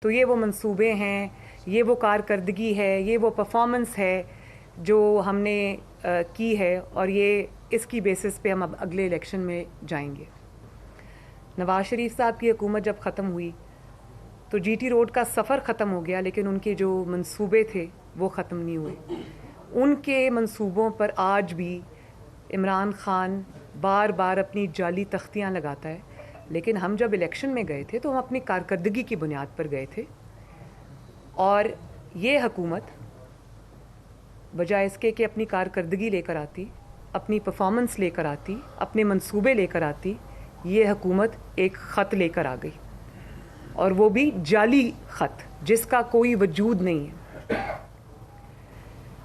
تو یہ وہ منصوبے ہیں، یہ وہ کارکردگی ہے، یہ وہ پرفارمنس ہے جو ہم نے کی ہے، اور یہ اس کی بیسس پہ ہم اب اگلے الیکشن میں جائیں گے۔ نواز شریف صاحب کی حکومت جب ختم ہوئی تو جی ٹی روڈ کا سفر ختم ہو گیا، لیکن ان کے جو منصوبے تھے وہ ختم نہیں ہوئے۔ ان کے منصوبوں پر آج بھی عمران خان بار بار اپنی جعلی تختیاں لگاتا ہے، لیکن ہم جب الیکشن میں گئے تھے تو ہم اپنی کارکردگی کی بنیاد پر گئے تھے، اور یہ حکومت بجائے اس کے کہ اپنی کارکردگی لے کر آتی، اپنی پرفارمنس لے کر آتی، اپنے منصوبے لے کر آتی، یہ حکومت ایک خط لے کر آ گئی، اور وہ بھی جعلی خط جس کا کوئی وجود نہیں ہے۔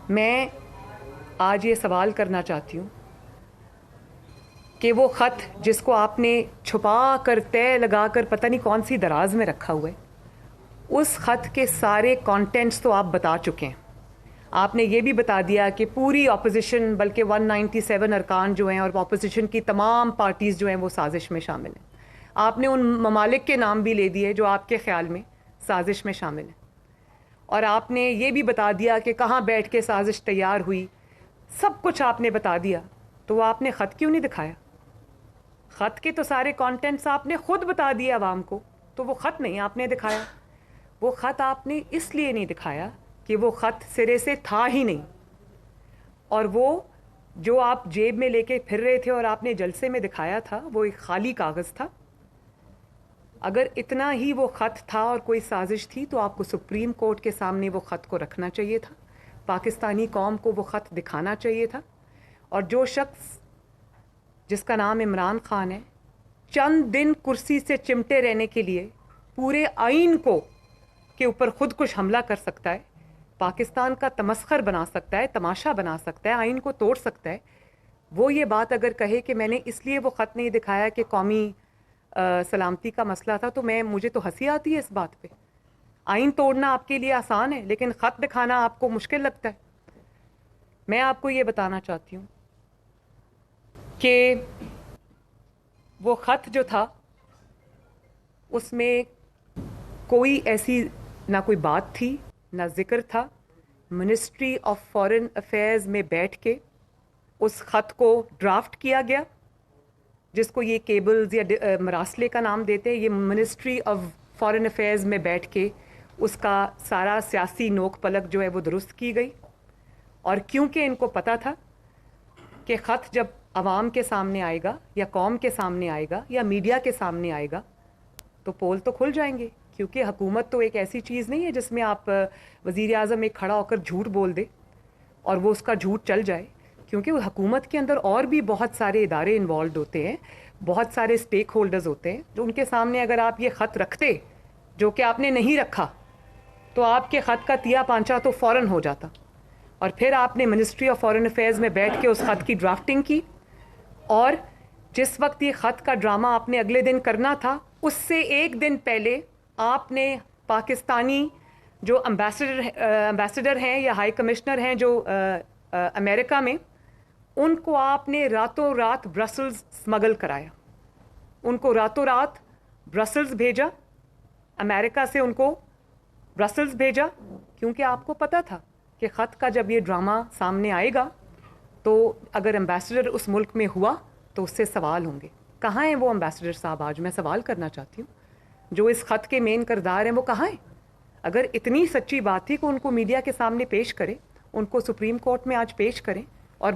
میں آج یہ سوال کرنا چاہتی ہوں کہ وہ خط جس کو آپ نے چھپا کر طے لگا کر پتہ نہیں کون سی دراز میں رکھا ہوا ہے، اس خط کے سارے کانٹینٹس تو آپ بتا چکے ہیں۔ آپ نے یہ بھی بتا دیا کہ پوری اپوزیشن، بلکہ 197 ارکان جو ہیں اور اپوزیشن کی تمام پارٹیز جو ہیں وہ سازش میں شامل ہیں۔ آپ نے ان ممالک کے نام بھی لے دیے جو آپ کے خیال میں سازش میں شامل ہیں، اور آپ نے یہ بھی بتا دیا کہ کہاں بیٹھ کے سازش تیار ہوئی، سب کچھ آپ نے بتا دیا۔ تو وہ آپ نے خط کیوں نہیں دکھایا؟ خط کے تو سارے کانٹینٹس آپ نے خود بتا دیے عوام کو، تو وہ خط نہیں آپ نے دکھایا۔ وہ خط آپ نے اس لیے نہیں دکھایا کہ وہ خط سرے سے تھا ہی نہیں، اور وہ جو آپ جیب میں لے کے پھر رہے تھے اور آپ نے جلسے میں دکھایا تھا وہ ایک خالی کاغذ تھا۔ اگر اتنا ہی وہ خط تھا اور کوئی سازش تھی تو آپ کو سپریم کورٹ کے سامنے وہ خط کو رکھنا چاہیے تھا، پاکستانی قوم کو وہ خط دکھانا چاہیے تھا، اور جو شخص جس کا نام عمران خان ہے، چند دن کرسی سے چمٹے رہنے کے لیے پورے آئین کو کے اوپر خود کش حملہ کر سکتا ہے، پاکستان کا تمسخر بنا سکتا ہے، تماشا بنا سکتا ہے، آئین کو توڑ سکتا ہے، وہ یہ بات اگر کہے کہ میں نے اس لیے وہ خط نہیں دکھایا کہ قومی سلامتی کا مسئلہ تھا، تو مجھے تو ہنسی آتی ہے اس بات پہ۔ آئین توڑنا آپ کے لیے آسان ہے، لیکن خط دکھانا آپ کو مشکل لگتا ہے۔ میں آپ کو یہ بتانا چاہتی ہوں کہ وہ خط جو تھا اس میں کوئی ایسی نہ کوئی بات تھی، نہ ذکر تھا۔ منسٹری آف فارن افیئرز میں بیٹھ کے اس خط کو ڈرافٹ کیا گیا، جس کو یہ کیبلز یا مراسلے کا نام دیتے ہیں۔ یہ منسٹری آف فارن افیئرز میں بیٹھ کے اس کا سارا سیاسی نوک پلک جو ہے وہ درست کی گئی، اور کیونکہ ان کو پتہ تھا کہ خط جب عوام کے سامنے آئے گا یا قوم کے سامنے آئے گا یا میڈیا کے سامنے آئے گا تو پول تو کھل جائیں گے، کیونکہ حکومت تو ایک ایسی چیز نہیں ہے جس میں آپ وزیر اعظم ایک کھڑا ہو کر جھوٹ بول دے اور وہ اس کا جھوٹ چل جائے، کیونکہ وہ حکومت کے اندر اور بھی بہت سارے ادارے انوالوڈ ہوتے ہیں، بہت سارے اسٹیک ہولڈرز ہوتے ہیں، جو ان کے سامنے اگر آپ یہ خط رکھتے جو کہ آپ نے نہیں رکھا تو آپ کے خط کا تیا پانچا تو فوراً ہو جاتا، اور پھر آپ نے منسٹری آف فارن افیئرز میں بیٹھ کے اس خط کی ڈرافٹنگ کی، اور جس وقت یہ خط کا ڈرامہ آپ نے اگلے دن کرنا تھا اس سے ایک دن پہلے آپ نے پاکستانی جو امبیسڈر ہیں یا ہائی کمشنر ہیں جو امریکہ میں، ان کو آپ نے راتوں رات برسلز سمگل کرایا، ان کو راتوں رات برسلز بھیجا، امریکہ سے ان کو برسلز بھیجا، کیونکہ آپ کو پتہ تھا کہ خط کا جب یہ ڈرامہ سامنے آئے گا تو اگر امبیسڈر اس ملک میں ہوا تو اس سے سوال ہوں گے۔ کہاں ہیں وہ امبیسڈر صاحب؟ آج میں سوال کرنا چاہتی ہوں، جو اس خط کے مین کردار ہیں وہ کہاں ہیں؟ اگر اتنی سچی بات تھی کہ ان کو میڈیا کے سامنے پیش کریں، ان کو سپریم کورٹ میں آج پیش کریں، اور